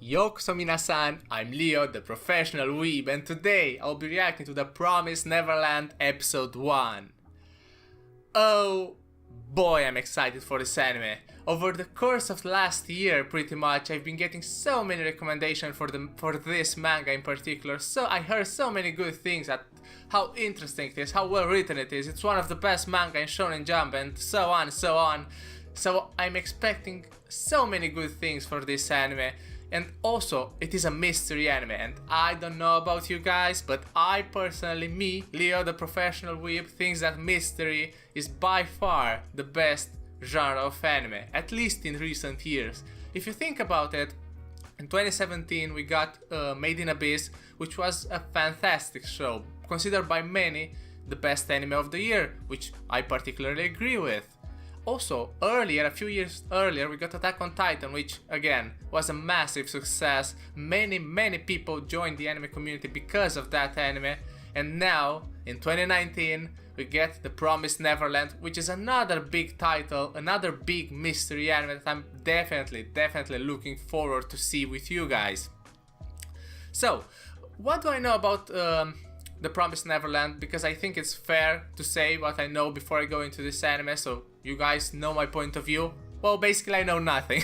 Yokoso minasan, I'm Leo, the professional weeb, and today I'll be reacting to the Promised Neverland episode 1. Oh boy, I'm excited for this anime. Over the course of last year, pretty much, I've been getting so many recommendations for this manga in particular. So I heard so many good things at how interesting it is, how well written it is. It's one of the best manga in Shonen Jump, and so on and so on. So I'm expecting so many good things for this anime. And also, it is a mystery anime, and I don't know about you guys, but I personally, me, Leo the professional weeb, thinks that mystery is by far the best genre of anime, at least in recent years. If you think about it, in 2017 we got Made in Abyss, which was a fantastic show, considered by many the best anime of the year, which I particularly agree with. Also, a few years earlier, we got Attack on Titan, which, again, was a massive success. Many people joined the anime community because of that anime. And now, in 2019, we get The Promised Neverland, which is another big title, another big mystery anime that I'm definitely looking forward to see with you guys. So, what do I know about The Promised Neverland? Because I think it's fair to say what I know before I go into this anime, so you guys know my point of view. Well, basically I know nothing.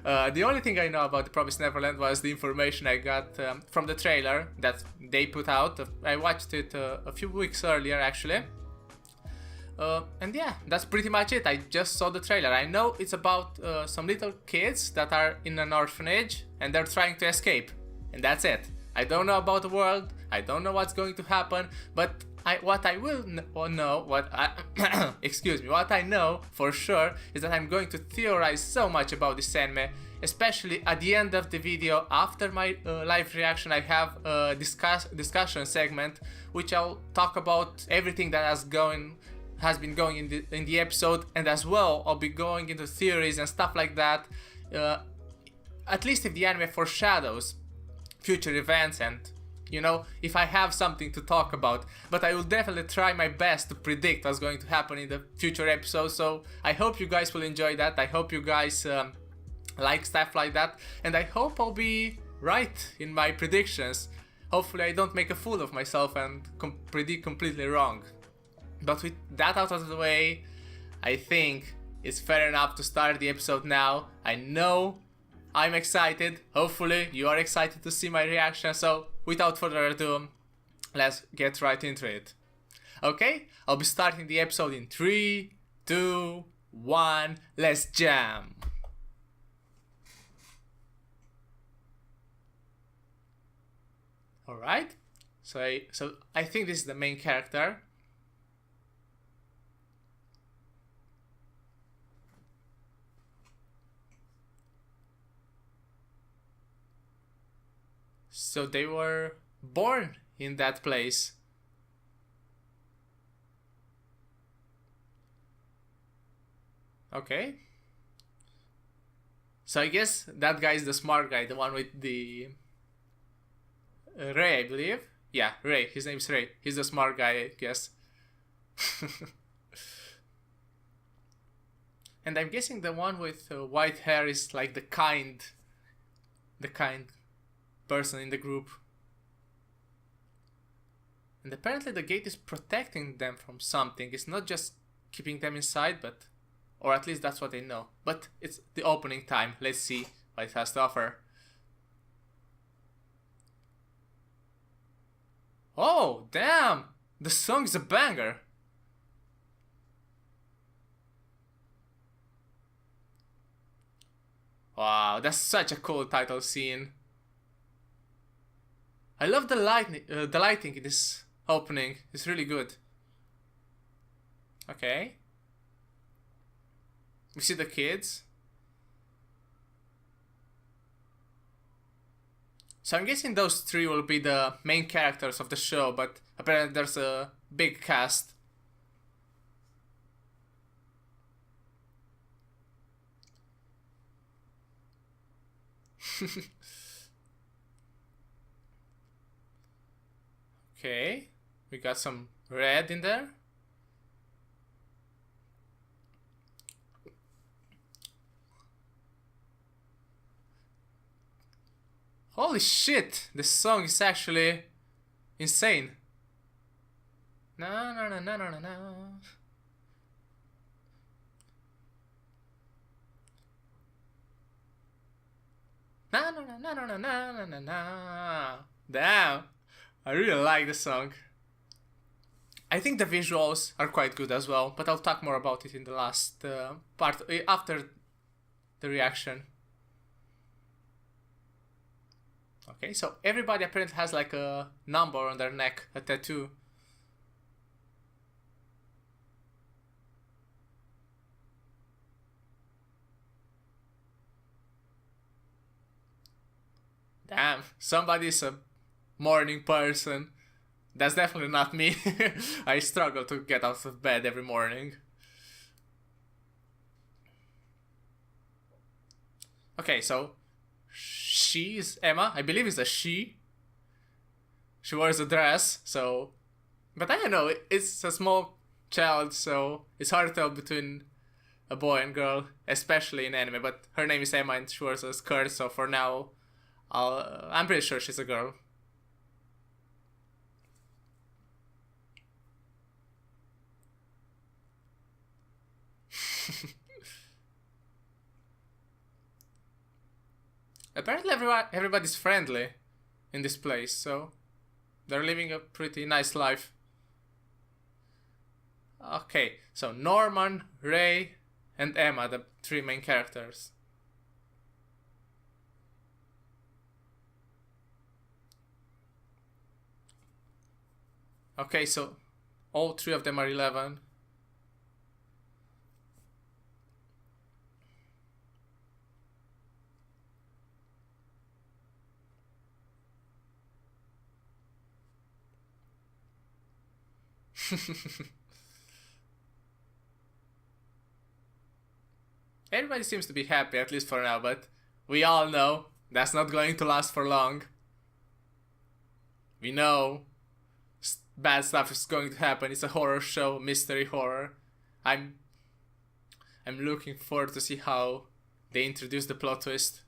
The only thing I know about The Promised Neverland was the information I got from the trailer that they put out. I watched it a few weeks earlier, actually. And yeah, that's pretty much it. I just saw the trailer. I know it's about some little kids that are in an orphanage and they're trying to escape. And that's it. I don't know about the world. I don't know what's going to happen, but what I know for sure is that I'm going to theorize so much about this anime, especially at the end of the video. After my live reaction, I have a discussion segment, which I'll talk about everything that has been going in the episode, and as well I'll be going into theories and stuff like that. At least if the anime foreshadows future events, and you know, if I have something to talk about, but I will definitely try my best to predict what's going to happen in the future episodes. So I hope you guys will enjoy that. I hope you guys like stuff like that, and I hope I'll be right in my predictions. Hopefully I don't make a fool of myself and predict completely wrong. But with that out of the way, I think it's fair enough to start the episode now. I know I'm excited. Hopefully you are excited to see my reaction, so without further ado, let's get right into it. Okay, I'll be starting the episode in 3, 2, 1, let's jam! Alright, so I think this is the main character. So they were born in that place. Okay. So I guess that guy is the smart guy, the one with the Ray, I believe. Yeah, Ray. His name's Ray. He's the smart guy, I guess. And I'm guessing the one with white hair is like the kind person in the group. And apparently the gate is protecting them from something. It's not just keeping them inside, but, or at least that's what they know. But it's the opening time. Let's see what it has to offer. Oh, damn! The song is a banger! Wow, that's such a cool title scene. I love the lighting in this opening. It's really good. Okay. We see the kids. So I'm guessing those three will be the main characters of the show, but apparently there's a big cast. Okay, we got some red in there. Holy shit! This song is actually insane. Na na na na na na na. Na na na na na na na na na. Damn, I really like the song. I think the visuals are quite good as well, but I'll talk more about it in the last part after the reaction. Okay, so everybody apparently has like a number on their neck, a tattoo. Damn, somebody's a morning person. That's definitely not me. I struggle to get out of bed every morning. Okay, so she is Emma. I believe it's a she. She wears a dress, so. But I don't know, it's a small child, so it's hard to tell between a boy and girl, especially in anime. But her name is Emma and she wears a skirt, so for now, I'm pretty sure she's a girl. Apparently everybody's friendly in this place, so they're living a pretty nice life. Okay, so Norman, Ray, and Emma, the three main characters. Okay, so all three of them are 11. Everybody seems to be happy, at least for now, but we all know that's not going to last for long. We know bad stuff is going to happen. It's a horror show, mystery horror. I'm looking forward to see how they introduce the plot twist.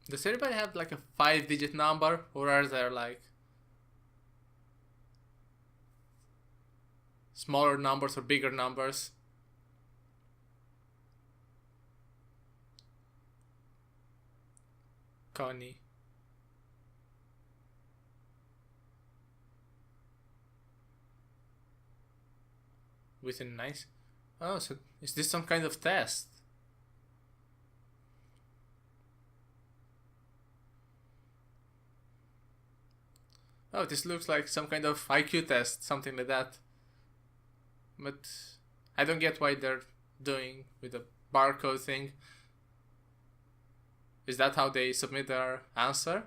Does everybody have like a 5-digit number, or are there like smaller numbers or bigger numbers? Connie. Within nice. Oh, so is this some kind of test? Oh, this looks like some kind of IQ test, something like that. But I don't get why they're doing with the barcode thing. Is that how they submit their answer?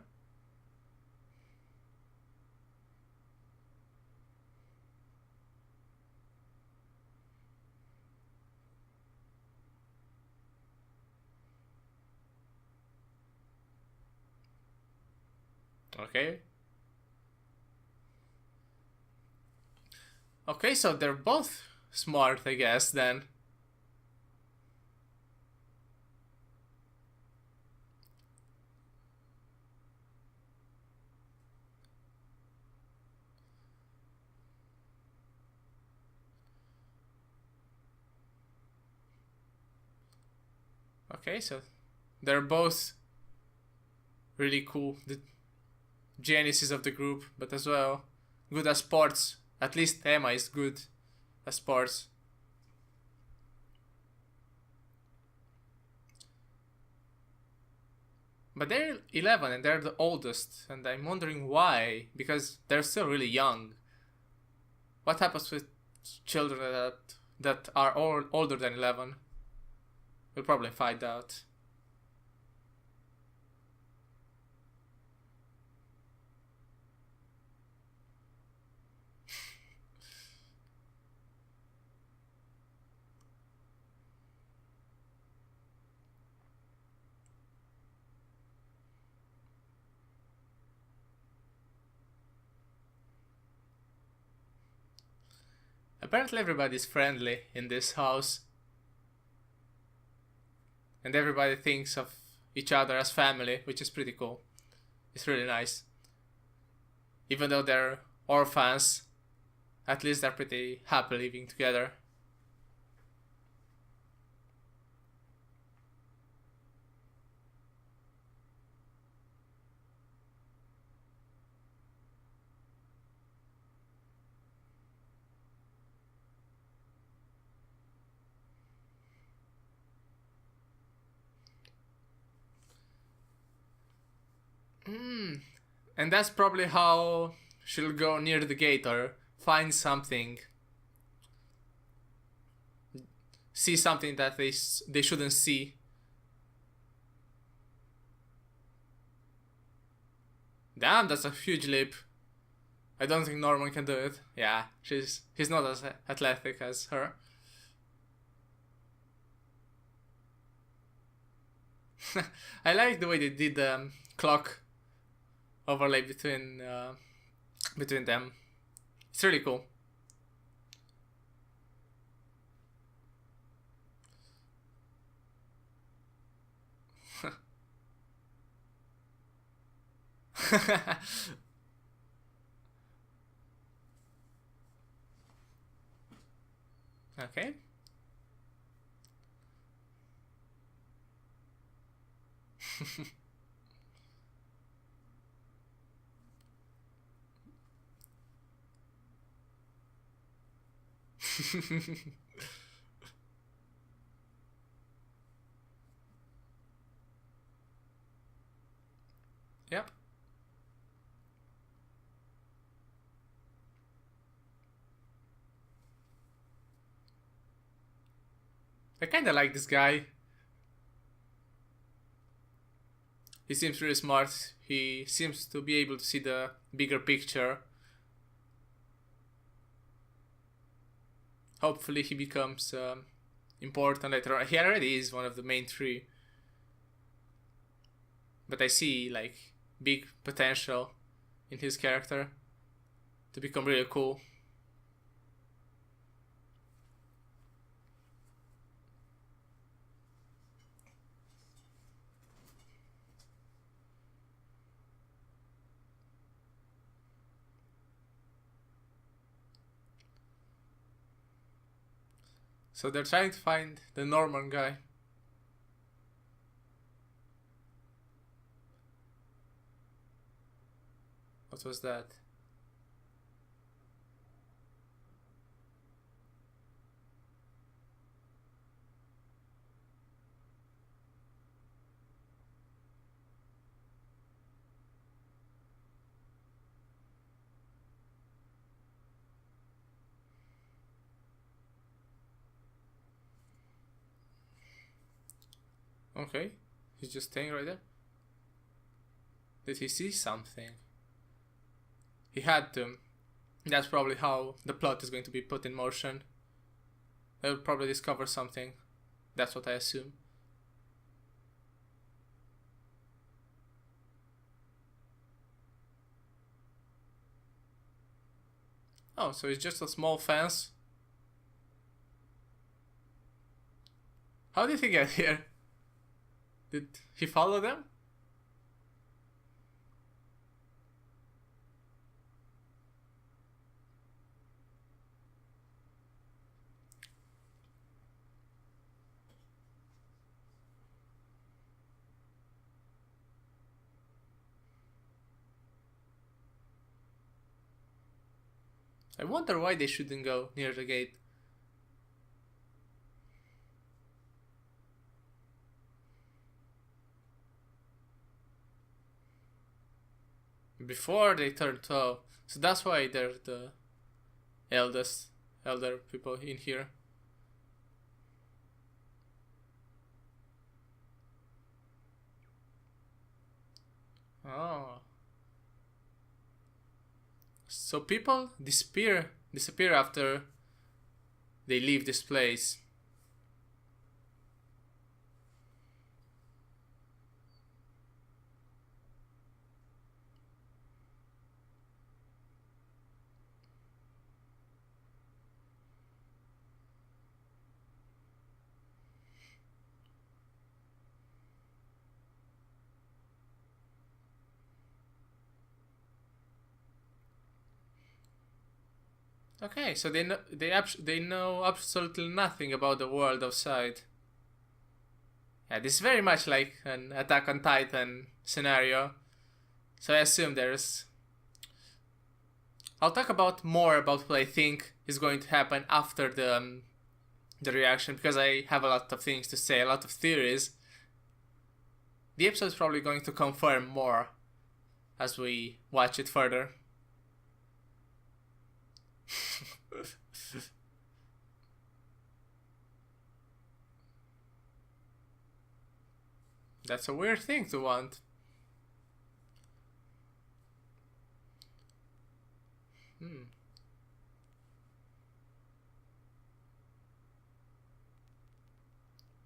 Okay. Okay, so they're both smart, I guess, then. Okay, so they're both really cool. The geniuses of the group, but as well good at sports. At least Emma is good at sports. But they're 11 and they're the oldest, and I'm wondering why, because they're still really young. What happens with children that are all older than 11? We'll probably find out. Apparently everybody's friendly in this house. And everybody thinks of each other as family, which is pretty cool. It's really nice. Even though they're orphans, at least they're pretty happy living together. And that's probably how she'll go near the gate or find something. See something that they shouldn't see. Damn, that's a huge leap. I don't think Norman can do it. Yeah, he's not as athletic as her. I like the way they did the clock overlay between them. It's really cool. Okay. Yep. I kinda like this guy. He seems really smart. He seems to be able to see the bigger picture. Hopefully he becomes important later on. He already is one of the main three. But I see like big potential in his character to become really cool. So they're trying to find the Norman guy. What was that? Okay, he's just staying right there. Did he see something? He had to. That's probably how the plot is going to be put in motion. They'll probably discover something. That's what I assume. Oh, so it's just a small fence. How did he get here? Did he follow them? I wonder why they shouldn't go near the gate. Before they turn 12. So that's why they're the elder people in here. Oh. So people disappear after they leave this place. Okay, so they know absolutely nothing about the world outside. Yeah, this is very much like an Attack on Titan scenario. So I assume there's. I'll talk about more about what I think is going to happen after the reaction, because I have a lot of things to say, a lot of theories. The episode is probably going to confirm more as we watch it further. That's a weird thing to want.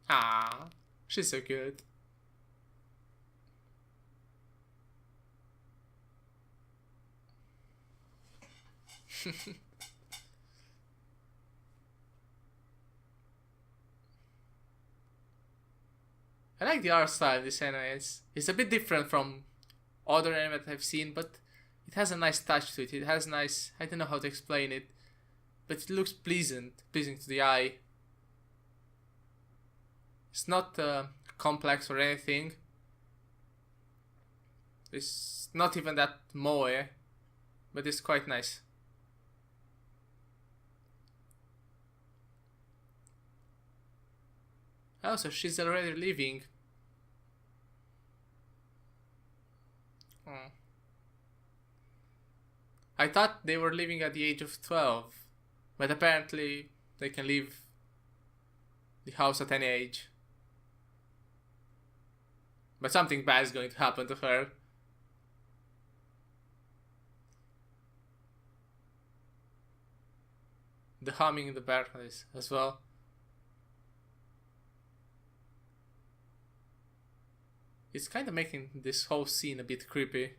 Ah, she's so cute. I like the art style of this anime. It's a bit different from other anime that I've seen, but it has a nice touch to it. It has nice. I don't know how to explain it, but it looks pleasing to the eye. It's not complex or anything. It's not even that moe, but it's quite nice. Oh, so she's already leaving. Oh. I thought they were leaving at the age of 12, but apparently they can leave the house at any age. But something bad is going to happen to her. The humming in the background as well. It's kind of making this whole scene a bit creepy.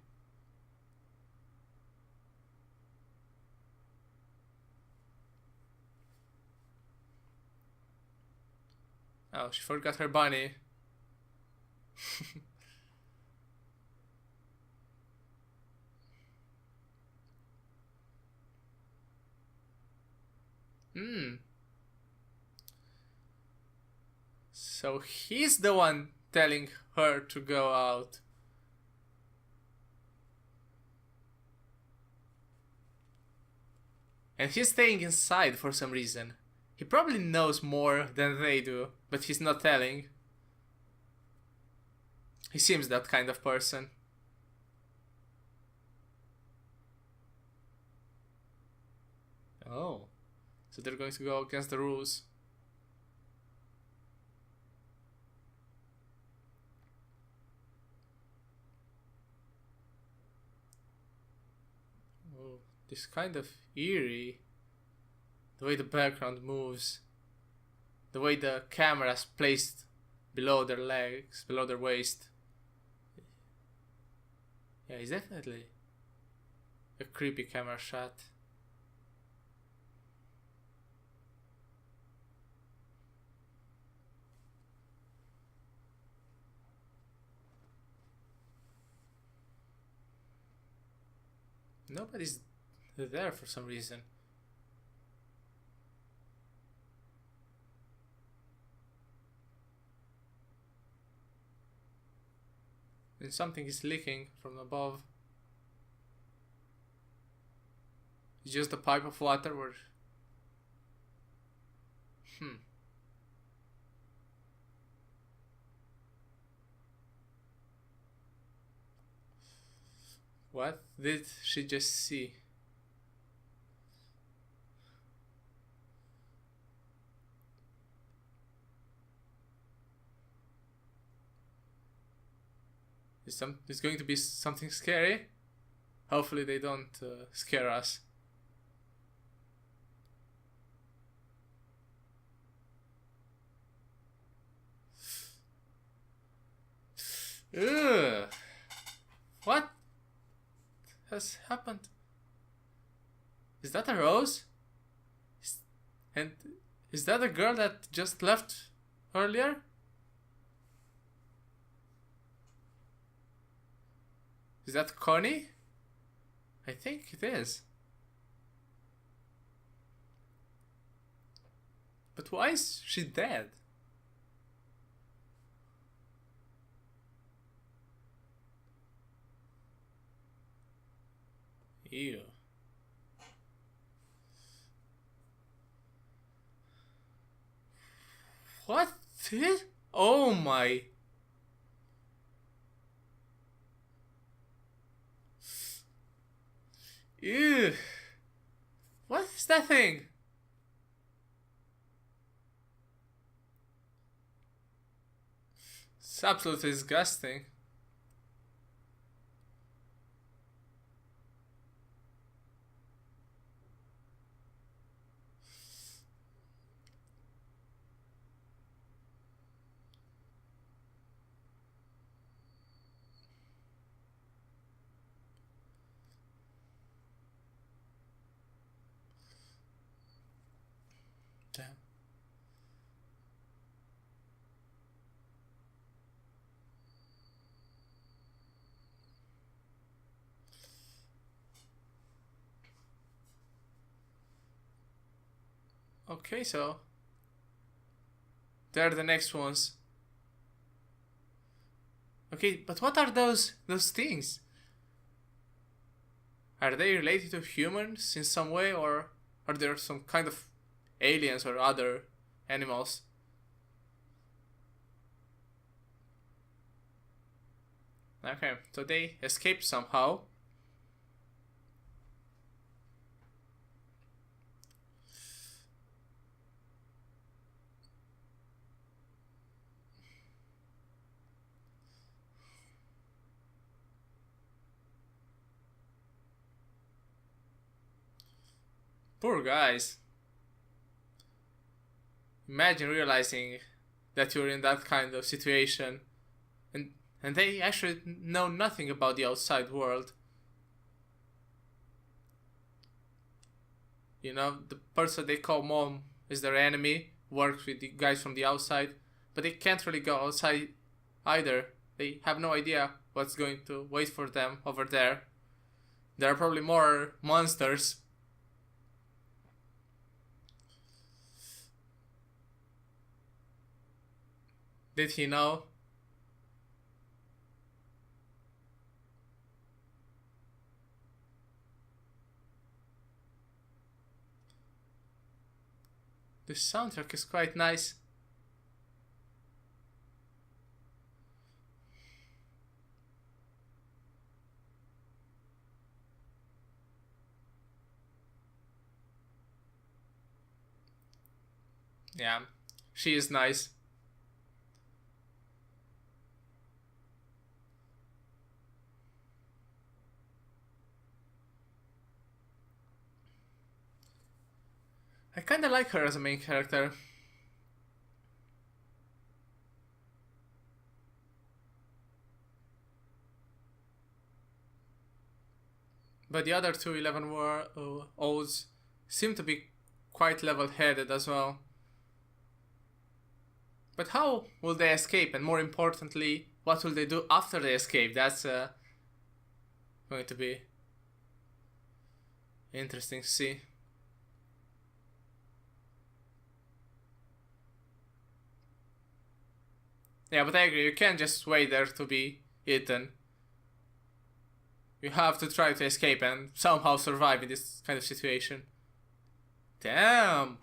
Oh, she forgot her bunny. So he's the one telling her to go out. And he's staying inside for some reason. He probably knows more than they do, but he's not telling. He seems that kind of person. Oh, so they're going to go against the rules. Oh, this kind of eerie. The way the background moves. The way the camera's placed below their legs, below their waist. Yeah, it's definitely a creepy camera shot. Nobody's there for some reason. And something is leaking from above. It's just a pipe of water or... What did she just see? Is going to be something scary? Hopefully they don't scare us. Ugh. What has happened? Is that a rose? And is that a girl that just left earlier? Is that Connie? I think it is. But why is she dead? Ew. What? Oh my. Ew. What is that thing? It's absolutely disgusting. Damn. Okay, so they're the next ones. Okay, but what are those things? Are they related to humans in some way, or are there some kind of aliens or other animals? Okay, so they escaped somehow. Poor guys. Imagine realizing that you're in that kind of situation and they actually know nothing about the outside world. You know, the person they call mom is their enemy, works with the guys from the outside, but they can't really go outside either. They have no idea what's going to wait for them over there. There are probably more monsters. Did he know? The soundtrack is quite nice. Yeah, she is nice. I kinda like her as a main character. But the other two 11 O's seem to be quite level-headed as well. But how will they escape? And more importantly, what will they do after they escape? That's going to be interesting to see. Yeah, but I agree, you can't just wait there to be eaten. You have to try to escape and somehow survive in this kind of situation. Damn!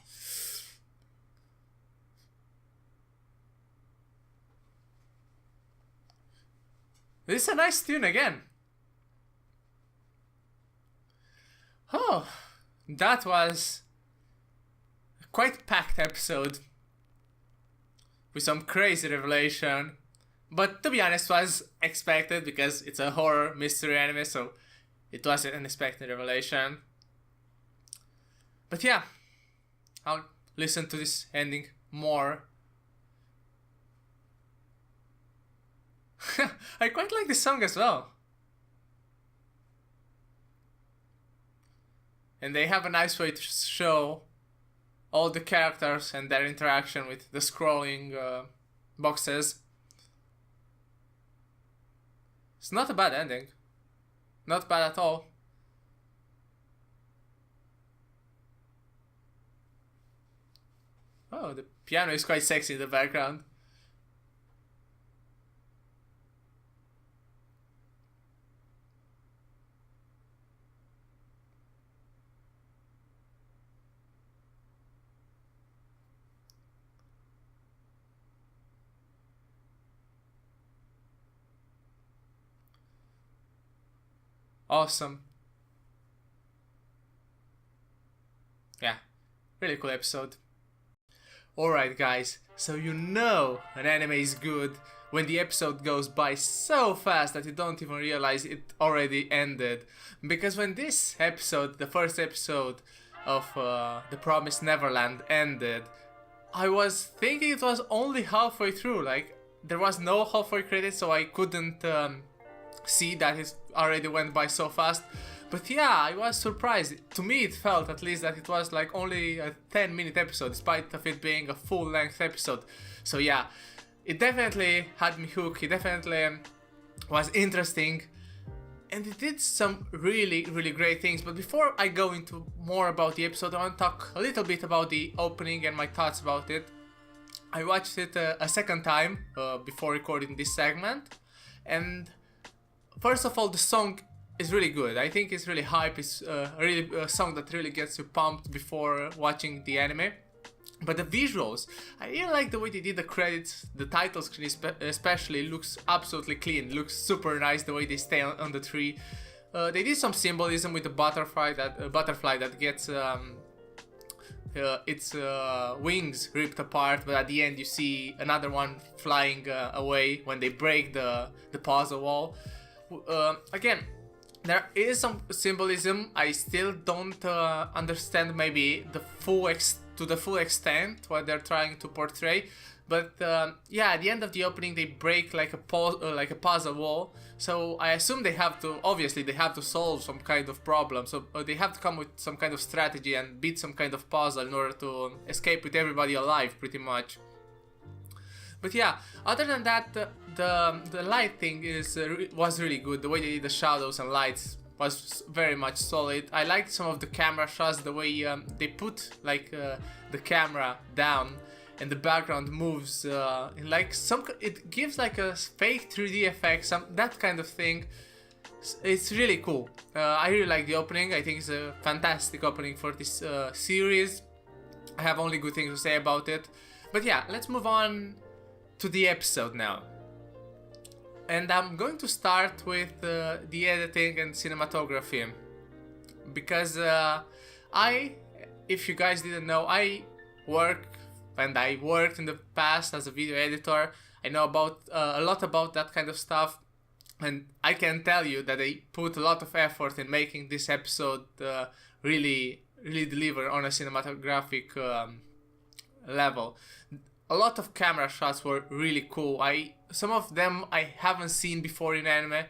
This is a nice tune again. Oh, that was a quite packed episode with some crazy revelation. But to be honest, was expected because it's a horror mystery anime, so it was an unexpected revelation. But yeah, I'll listen to this ending more. I quite like this song as well. And they have a nice way to show all the characters and their interaction with the scrolling boxes. It's not a bad ending. Not bad at all. Oh, Oh, the piano is quite sexy in the background. Awesome. Yeah, really cool episode. Alright guys, so you know an anime is good when the episode goes by so fast that you don't even realize it already ended. Because when this episode, the first episode of The Promised Neverland ended, I was thinking it was only halfway through, like there was no halfway credit, so I couldn't see that it already went by so fast. But yeah, I was surprised. To me it felt at least that it was like only a 10-minute episode, despite of it being a full-length episode. So yeah, it definitely had me hooked, it definitely was interesting, and it did some really great things. But before I go into more about the episode, I want to talk a little bit about the opening and my thoughts about it. I watched it a second time before recording this segment, and first of all, the song is really good. I think it's really hype. It's really a song that really gets you pumped before watching the anime. But the visuals, I really like the way they did the credits. The title screen especially looks absolutely clean. Looks super nice the way they stay on the tree. They did some symbolism with the butterfly that gets its wings ripped apart, but at the end you see another one flying away when they break the puzzle wall. Again, there is some symbolism. I still don't understand maybe to the full extent what they're trying to portray. But yeah, at the end of the opening they break like a puzzle wall. So I assume they have to solve some kind of problem. So they have to come with some kind of strategy and beat some kind of puzzle in order to escape with everybody alive, pretty much. But yeah, other than that, the lighting was really good. The way they did the shadows and lights was very much solid. I liked some of the camera shots, the way they put like the camera down and the background moves in like it gives like a fake 3D effect, that kind of thing. It's really cool. I really like the opening. I think it's a fantastic opening for this series. I have only good things to say about it. But yeah, let's move on to the episode now. And I'm going to start with the editing and cinematography, because if you guys didn't know, I worked in the past as a video editor. I know about a lot about that kind of stuff, and I can tell you that they put a lot of effort in making this episode really deliver on a cinematographic level. A lot of camera shots were really cool. Some of them I haven't seen before in anime,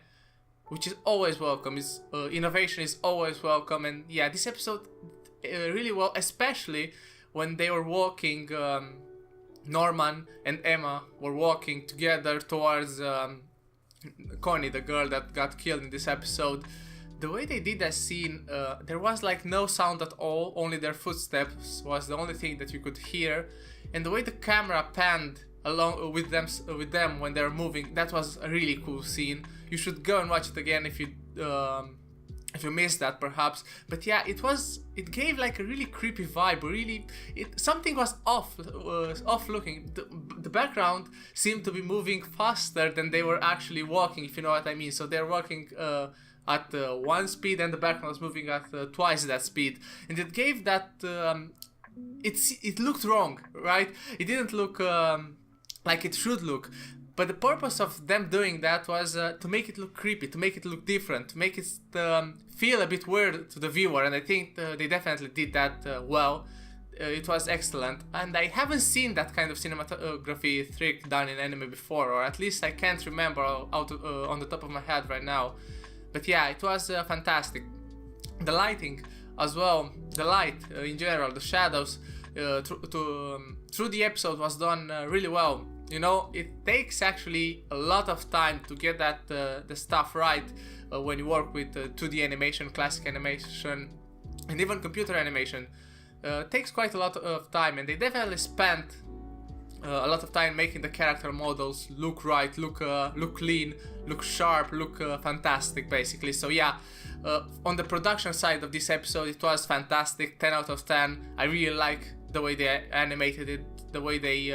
which is always welcome. Innovation is always welcome, and yeah, this episode really well, especially when they were walking. Norman and Emma were walking together towards Connie, the girl that got killed in this episode. The way they did that scene, there was like no sound at all, only their footsteps was the only thing that you could hear. And the way the camera panned along with them when they're moving, that was a really cool scene. You should go and watch it again if you missed that perhaps. But yeah, it gave like a really creepy vibe. Something was off looking. The background seemed to be moving faster than they were actually walking, if you know what I mean. So they're walking at one speed and the background was moving at twice that speed, and it gave that it looked wrong, right? It didn't look like it should look. But the purpose of them doing that was to make it look creepy, to make it look different, to make it feel a bit weird to the viewer, and I think they definitely did that well. It was excellent, and I haven't seen that kind of cinematography trick done in anime before, or at least I can't remember on the top of my head right now. But yeah, it was fantastic. The lighting as well, the light in general, the shadows through the episode was done really well. You know, it takes actually a lot of time to get that the stuff right when you work with 2D animation, classic animation, and even computer animation. takes quite a lot of time, and they definitely spent a lot of time making the character models look right, look clean, look sharp, look fantastic, basically. So yeah, on the production side of this episode, it was fantastic, 10 out of 10. I really like the way they animated it, the way they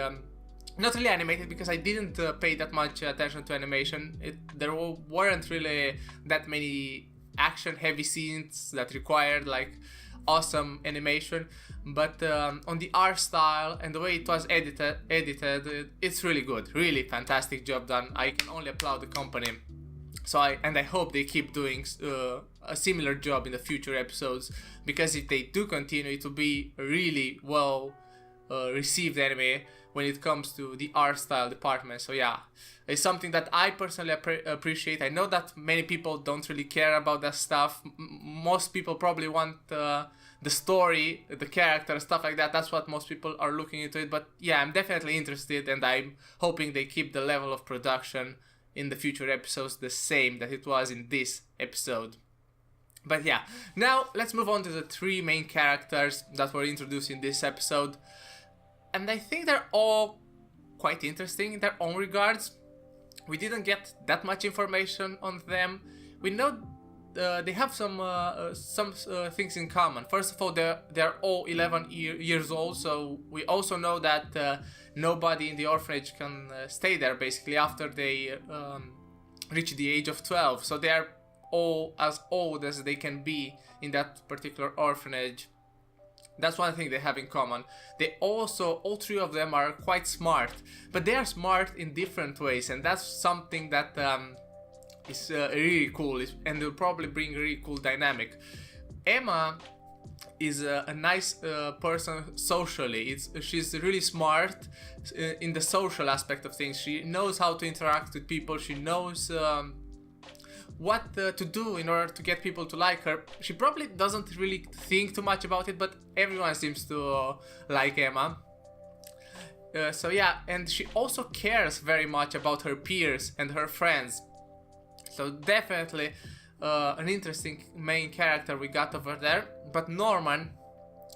not really animated, because I didn't pay that much attention to animation. There weren't really that many action heavy scenes that required like awesome animation, but on the art style and the way it was edited, it's really good, really fantastic job done. I can only applaud the company. So I hope they keep doing a similar job in the future episodes, because if they do continue, it will be a really well received anime when it comes to the art style department. So yeah, it's something that I personally appreciate. I know that many people don't really care about that stuff. Most people probably want the story, the character, stuff like that. That's what most people are looking into it. But yeah, I'm definitely interested, and I'm hoping they keep the level of production in the future episodes the same that it was in this episode. But yeah, now let's move on to the three main characters that were introduced in this episode. And I think they're all quite interesting in their own regards. We didn't get that much information on them. We know they have some things in common. First of all, they're all 11 years old, so we also know that nobody in the orphanage can stay there basically after they reach the age of 12. So they are all as old as they can be in that particular orphanage. That's one thing they have in common. They also, all three of them are quite smart, but they are smart in different ways, and that's something that is really cool, and will probably bring a really cool dynamic. Emma is a nice person socially. She's really smart in the social aspect of things. She knows how to interact with people. She knows what to do in order to get people to like her. She probably doesn't really think too much about it, but everyone seems to like Emma. So yeah, and she also cares very much about her peers and her friends. So definitely an interesting main character we got over there. But Norman,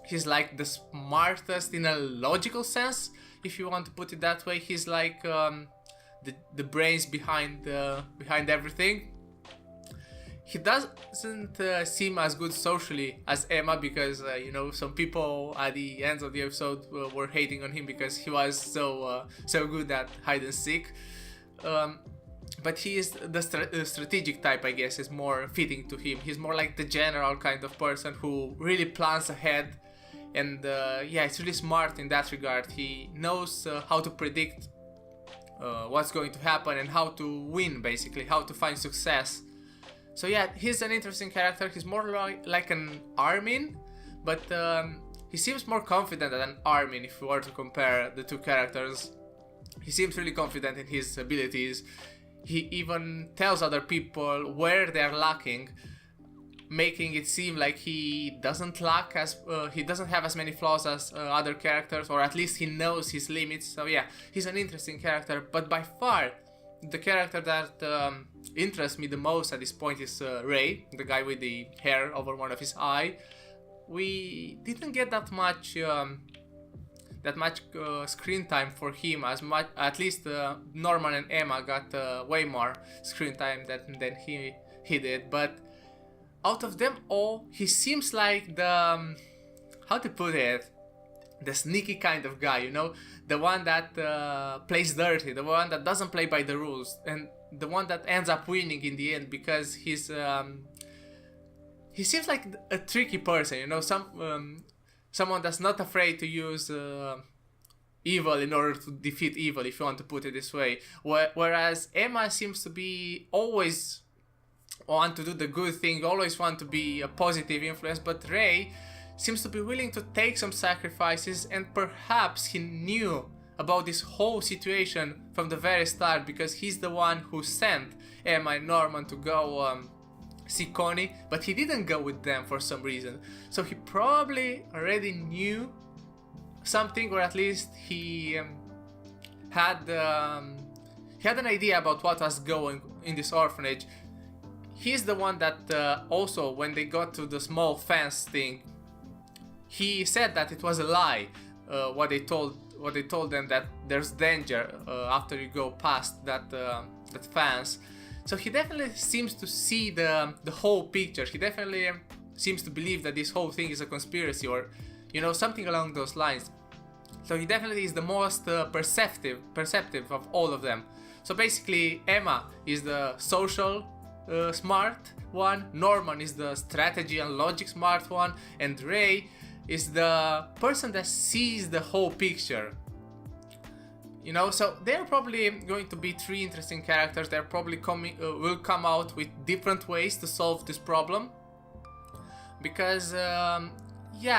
he's like the smartest in a logical sense, if you want to put it that way. He's like the brains behind everything. He doesn't seem as good socially as Emma, because you know, some people at the end of the episode were hating on him because he was so good at hide and seek. But he is the strategic type, I guess, is more fitting to him. He's more like the general kind of person who really plans ahead, and yeah, it's really smart in that regard. He knows how to predict what's going to happen and how to win, basically, how to find success. So yeah, he's an interesting character. He's more like an Armin, but he seems more confident than Armin if we were to compare the two characters. He seems really confident in his abilities. He even tells other people where they're lacking, making it seem like he doesn't lack he doesn't have as many flaws as other characters, or at least he knows his limits. So yeah, he's an interesting character. But by far, the character that interests me the most at this point is Ray, the guy with the hair over one of his eye. We didn't get that much screen time for him, as much. At least Norman and Emma got way more screen time than he did. But out of them all, he seems like the how to put it, the sneaky kind of guy, you know, the one that plays dirty, the one that doesn't play by the rules, and the one that ends up winning in the end, because he seems like a tricky person, you know, someone that's not afraid to use evil in order to defeat evil, if you want to put it this way. Whereas Emma seems to be always want to do the good thing, always want to be a positive influence, but Ray seems to be willing to take some sacrifices, and perhaps he knew about this whole situation from the very start, because he's the one who sent Emma and Norman to go see Connie, but he didn't go with them for some reason. So he probably already knew something, or at least he had an idea about what was going in this orphanage. He's the one that also, when they got to the small fence thing, he said that it was a lie. What they told them, that there's danger after you go past that fence. So he definitely seems to see the whole picture. He definitely seems to believe that this whole thing is a conspiracy, or something along those lines. So he definitely is the most perceptive of all of them. So basically, Emma is the social smart one, Norman is the strategy and logic smart one, and Ray is the person that sees the whole picture. So they're probably going to be three interesting characters. They're probably will come out with different ways to solve this problem, because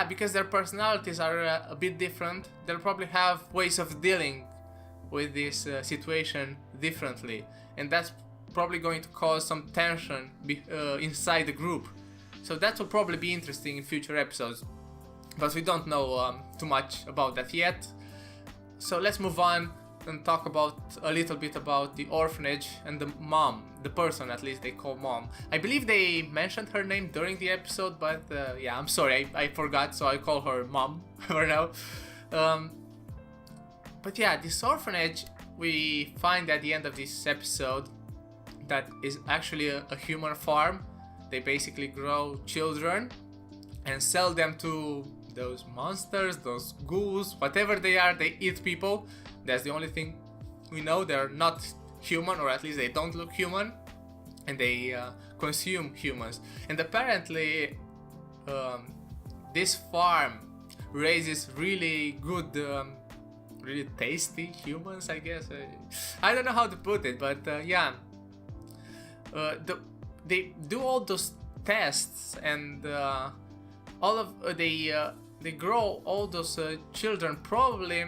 because their personalities are a bit different. They'll probably have ways of dealing with this situation differently, and that's probably going to cause some tension inside the group. So that will probably be interesting in future episodes, but we don't know too much about that yet. So let's move on and talk about a little bit about the orphanage and the mom, the person at least they call mom. I believe they mentioned her name during the episode, but I'm sorry, I forgot, so I call her mom for now. But yeah, this orphanage, we find at the end of this episode that is actually a human farm. They basically grow children and sell them to those monsters, those ghouls, whatever they are. They eat people. That's the only thing we know. They're not human, or at least they don't look human, and they consume humans. And apparently this farm raises really good, really tasty humans, I guess. I don't know how to put it, but they do all those tests, and they grow all those children. Probably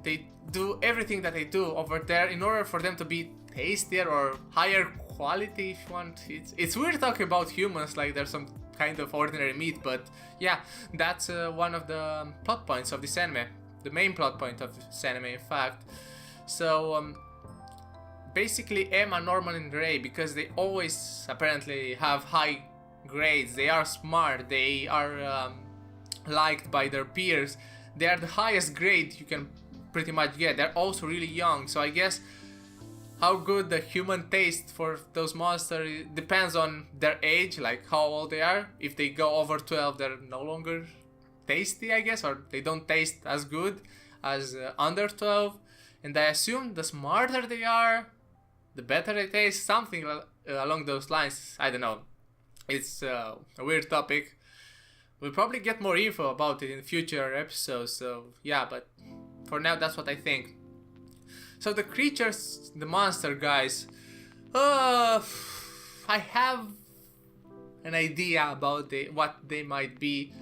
they do everything that they do over there in order for them to be tastier or higher quality, if you want. It's weird talking about humans like they're some kind of ordinary meat, but yeah, that's one of the plot points of this anime, the main plot point of this anime, in fact. So basically, Emma, Norman, and Ray, because they always apparently have high grades, they are smart, they are liked by their peers, they are the highest grade you can pretty much get. They're also really young, so I guess how good the human taste for those monsters depends on their age, like how old they are. If they go over 12, they're no longer tasty, I guess, or they don't taste as good as under 12. And I assume the smarter they are, the better they taste, something along those lines. I don't know. It's a weird topic. We'll probably get more info about it in future episodes, so yeah, but for now that's what I think. So the creatures, the monster guys, I have an idea about what they might be.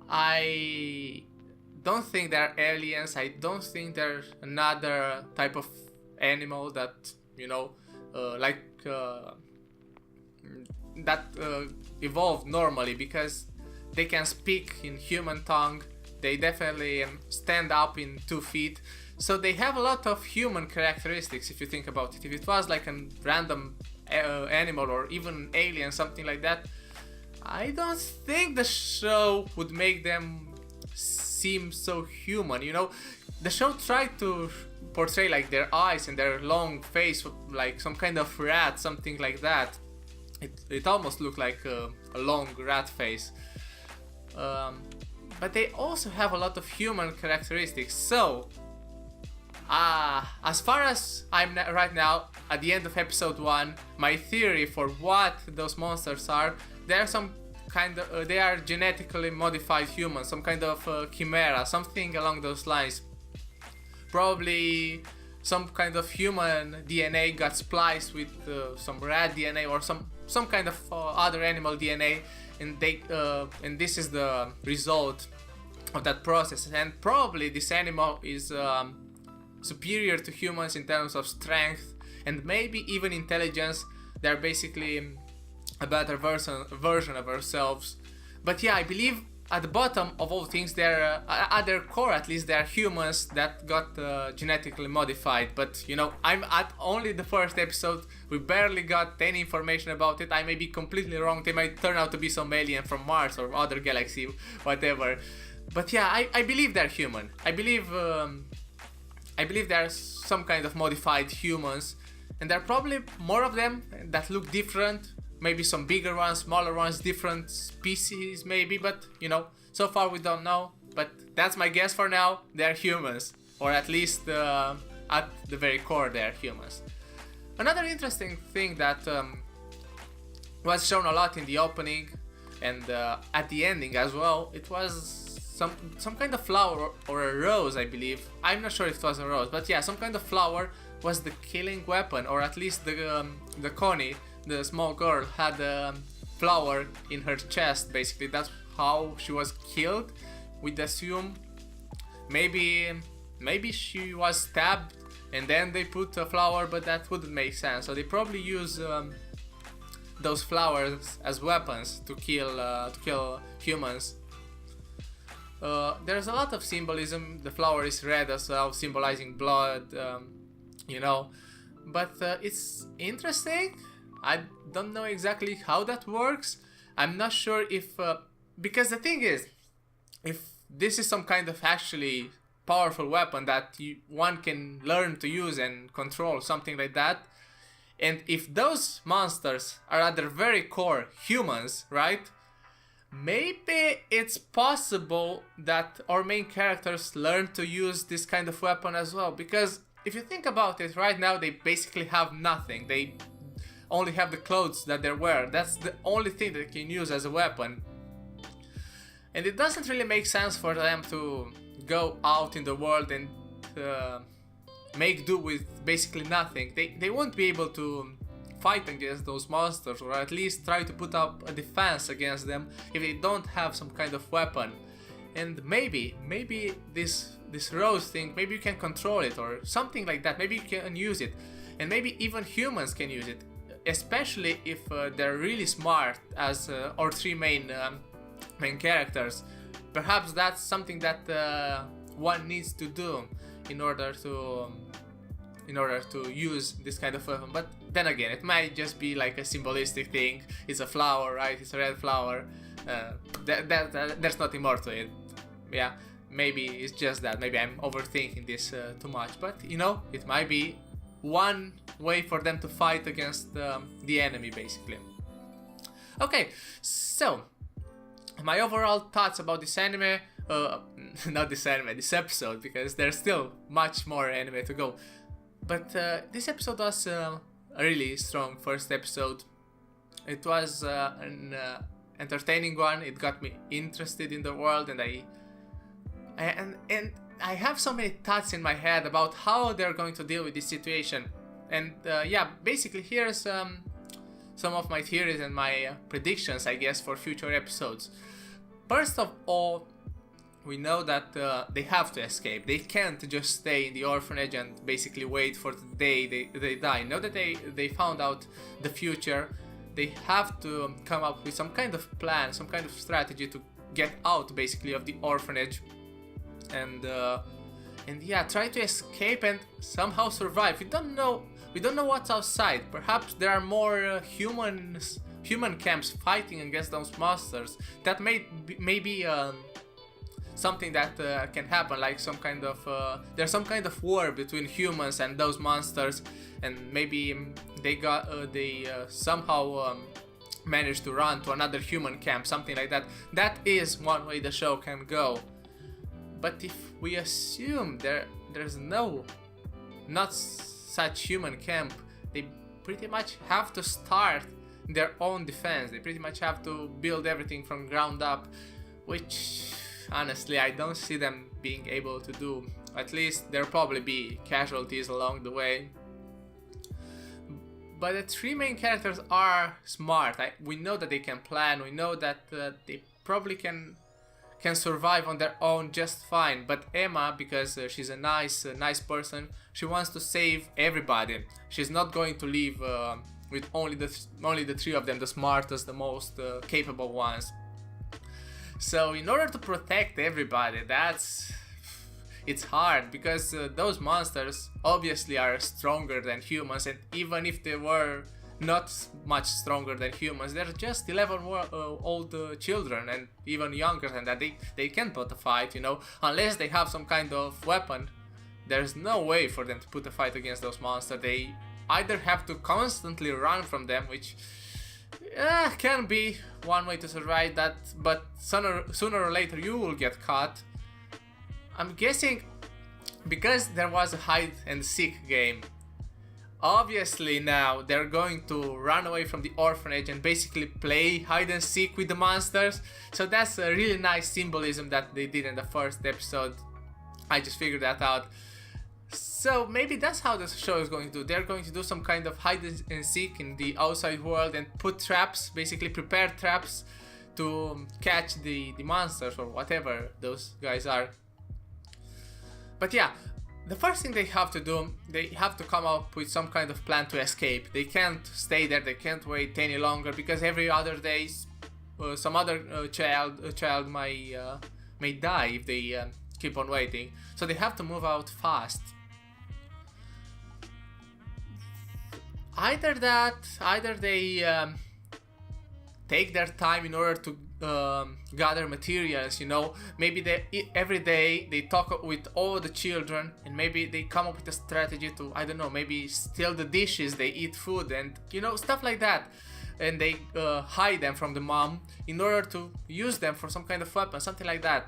I don't think they're aliens. I don't think they're another type of animal that, evolved normally, because they can speak in human tongue. They definitely stand up in 2 feet. So they have a lot of human characteristics, if you think about it. If it was like a random animal or even alien, something like that, I don't think the show would make them seem so human, The show tried to portray like their eyes and their long face like some kind of rat, something like that. It almost looked like a long rat face. But they also have a lot of human characteristics. So as far as I'm right now, at the end of episode 1, my theory for what those monsters are, they are genetically modified humans, some kind of chimera, something along those lines. Probably some kind of human DNA got spliced with some rat DNA or some kind of other animal DNA, and this is the result of that process. And probably this animal is superior to humans in terms of strength and maybe even intelligence. They're basically a better version of ourselves. But yeah, I believe at the bottom of all things, they're at their core at least, they're humans that got genetically modified. But I'm at only the first episode. We barely got any information about it. I may be completely wrong. They might turn out to be some alien from Mars or other galaxy, whatever. But yeah, I believe they're human. I believe they're some kind of modified humans, and there are probably more of them that look different. Maybe some bigger ones, smaller ones, different species maybe, but you know, so far we don't know. But that's my guess for now. They're humans, or at least at the very core they're humans. Another interesting thing that was shown a lot in the opening and at the ending as well, it was some kind of flower or a rose, I believe. I'm not sure if it was a rose, but yeah, some kind of flower was the killing weapon, or at least the Connie, the small girl, had a flower in her chest. Basically, that's how she was killed. We'd assume maybe she was stabbed and then they put a flower, but that wouldn't make sense. So they probably use those flowers as weapons to kill humans. There's a lot of symbolism. The flower is red as well, symbolizing blood, you know. But it's interesting. I don't know exactly how that works. I'm not sure if... because the thing is, if this is some kind of actually powerful weapon that one can learn to use and control, something like that, and if those monsters are at their very core humans, right? Maybe it's possible that our main characters learn to use this kind of weapon as well. Because if you think about it, right now they basically have nothing. They only have the clothes that they wear. That's the only thing they can use as a weapon. And it doesn't really make sense for them to go out in the world and make do with basically nothing. They won't be able to fight against those monsters, or at least try to put up a defense against them if they don't have some kind of weapon. And maybe this rose thing, maybe you can control it or something like that. Maybe you can use it, and maybe even humans can use it, especially if they're really smart, as our three main characters. Perhaps that's something that one needs to do in order to use this kind of weapon. But then again, it might just be like a symbolistic thing. It's a flower, right? It's a red flower. There's nothing more to it. Yeah, maybe it's just that. Maybe I'm overthinking this too much. But you know, it might be one way for them to fight against the enemy, basically. Okay, so my overall thoughts about this anime, not this anime, this episode, because there's still much more anime to go. But this episode was a really strong first episode. It was an entertaining one. It got me interested in the world, and I have so many thoughts in my head about how they're going to deal with this situation. And yeah, basically here's some of my theories and my predictions, I guess, for future episodes. First of all, we know that they have to escape. They can't just stay in the orphanage and basically wait for the day they die. Now that they found out the future, they have to come up with some kind of plan, some kind of strategy to get out basically of the orphanage, and yeah, try to escape and somehow survive. We don't know what's outside. Perhaps there are more human camps fighting against those monsters. That may be something that can happen, like some kind of there's some kind of war between humans and those monsters, and maybe they somehow managed to run to another human camp, something like that. That is one way the show can go. But if we assume there's not such human camp, they pretty much have to start their own defense. They pretty much have to build everything from ground up, which honestly I don't see them being able to do. At least there'll probably be casualties along the way. But the three main characters are smart. We know that they can plan. We know that they probably can survive on their own just fine. But Emma, because she's a nice person, she wants to save everybody. She's not going to leave with only the three of them, the smartest, the most capable ones. So in order to protect everybody, it's hard, because those monsters obviously are stronger than humans, and even if they were not much stronger than humans. They're just 11 old children, and even younger than that. They can't put a fight, you know, unless they have some kind of weapon. There's no way for them to put a fight against those monsters. They either have to constantly run from them, which can be one way to survive that, but sooner or later you will get caught. I'm guessing because there was a hide and seek game, obviously now they're going to run away from the orphanage and basically play hide and seek with the monsters. So that's a really nice symbolism that they did in the first episode. I just figured that out. So maybe that's how the show is going to do. They're going to do some kind of hide and seek in the outside world and put traps, basically prepare traps to catch the monsters or whatever those guys are. But yeah, the first thing they have to do, they have to come up with some kind of plan to escape. They can't stay there, they can't wait any longer, because every other day some other child may die if they keep on waiting. So they have to move out fast. Either they take their time in order to gather materials, you know. Maybe every day they talk with all the children, and maybe they come up with a strategy to, I don't know, maybe steal the dishes, they eat food, and you know, stuff like that. And they hide them from the mom in order to use them for some kind of weapon, something like that.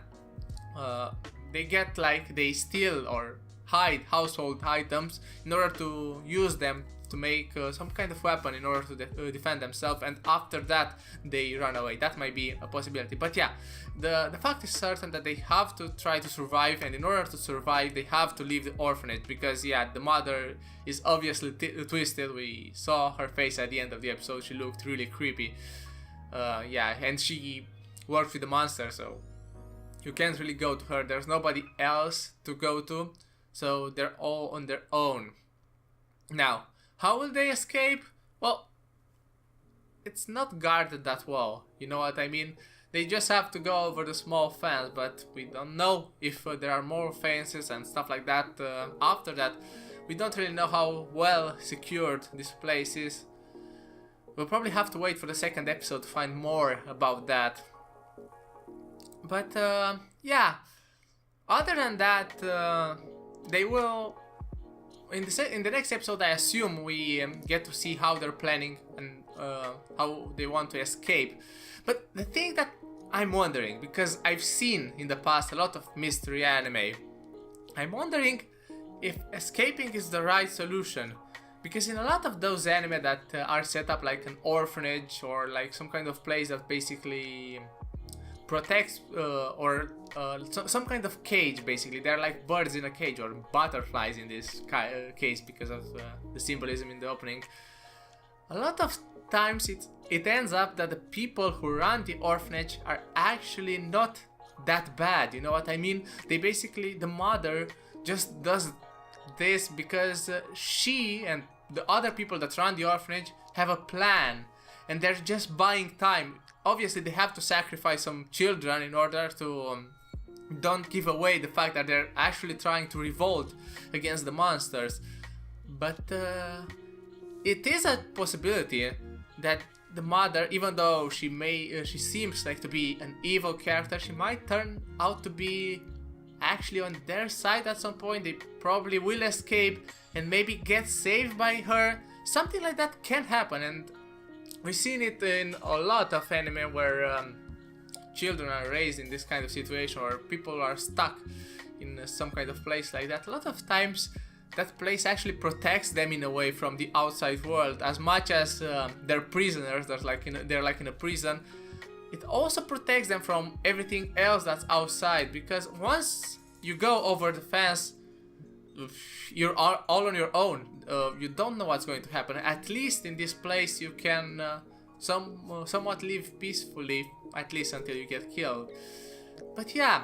They steal or hide household items in order to use them to make some kind of weapon in order to defend themselves, and after that they run away. That might be a possibility. But yeah, the fact is certain that they have to try to survive, and in order to survive they have to leave the orphanage, because yeah, the mother is obviously twisted. We saw her face at the end of the episode. She looked really creepy. Yeah, and she worked with the monster, so you can't really go to her. There's nobody else to go to, so they're all on their own. Now, how will they escape? Well, it's not guarded that well, you know what I mean? They just have to go over the small fence, but we don't know if there are more fences and stuff like that. After that, we don't really know how well secured this place is. We'll probably have to wait for the second episode to find more about that. But yeah, other than that, they will... In the next episode, I assume we get to see how they're planning and how they want to escape. But the thing that I'm wondering, because I've seen in the past a lot of mystery anime, I'm wondering if escaping is the right solution. Because in a lot of those anime that are set up like an orphanage or like some kind of place that basically protects some kind of cage, basically. They're like birds in a cage, or butterflies in this case, because of the symbolism in the opening. A lot of times it ends up that the people who run the orphanage are actually not that bad, you know what I mean? The mother just does this because she and the other people that run the orphanage have a plan, and they're just buying time. Obviously they have to sacrifice some children in order to don't give away the fact that they're actually trying to revolt against the monsters. But it is a possibility that the mother, even though she seems like to be an evil character, she might turn out to be actually on their side at some point. They probably will escape and maybe get saved by her. Something like that can happen, and we've seen it in a lot of anime where children are raised in this kind of situation, or people are stuck in some kind of place like that. A lot of times that place actually protects them in a way from the outside world. As much as they're prisoners, they're like in a prison, it also protects them from everything else that's outside, because once you go over the fence, you're all on your own. You don't know what's going to happen. At least in this place you can somewhat live peacefully, at least until you get killed. But yeah,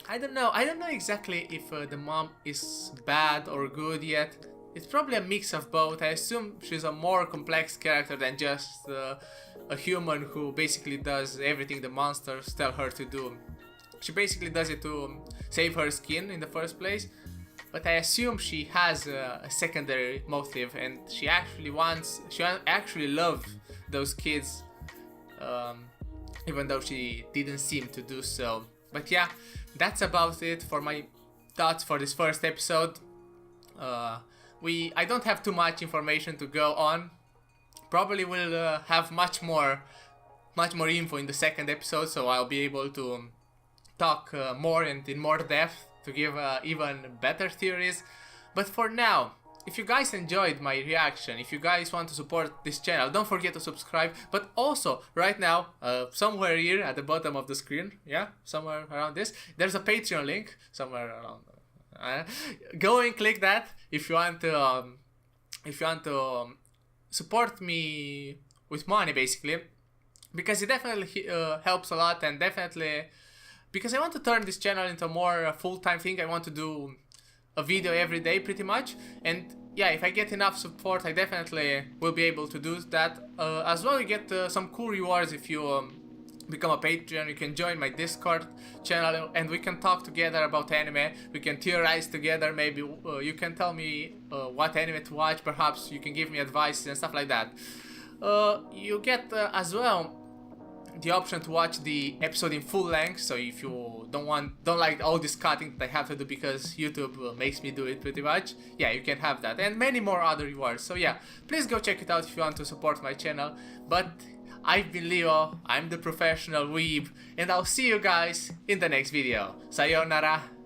I don't know exactly if the mom is bad or good yet. It's probably a mix of both. I assume she's a more complex character than just a human who basically does everything the monsters tell her to do. She basically does it to save her skin in the first place. but I assume she has a secondary motive, and she actually loves those kids, even though she didn't seem to do so. But yeah, that's about it for my thoughts for this first episode. I don't have too much information to go on. Probably will have much more info in the second episode, so I'll be able to talk more and in more depth to give even better theories. But for now, if you guys enjoyed my reaction, if you guys want to support this channel, don't forget to subscribe. But also, right now, somewhere here at the bottom of the screen, yeah, somewhere around this, there's a Patreon link, somewhere around. Go and click that if you want to support me with money, basically, because it definitely helps a lot, and definitely because I want to turn this channel into a more full-time thing. I want to do a video every day pretty much, and yeah, if I get enough support, I definitely will be able to do that. As well, you get some cool rewards if you become a Patreon. You can join my Discord channel and we can talk together about anime. We can theorize together. Maybe you can tell me what anime to watch. Perhaps you can give me advice and stuff like that. You get as well the option to watch the episode in full length. So if you don't like all this cutting that I have to do because YouTube makes me do it pretty much, yeah, you can have that, and many more other rewards. So yeah, please go check it out if you want to support my channel. But I've been Leo, I'm the professional weeb, and I'll see you guys in the next video. Sayonara!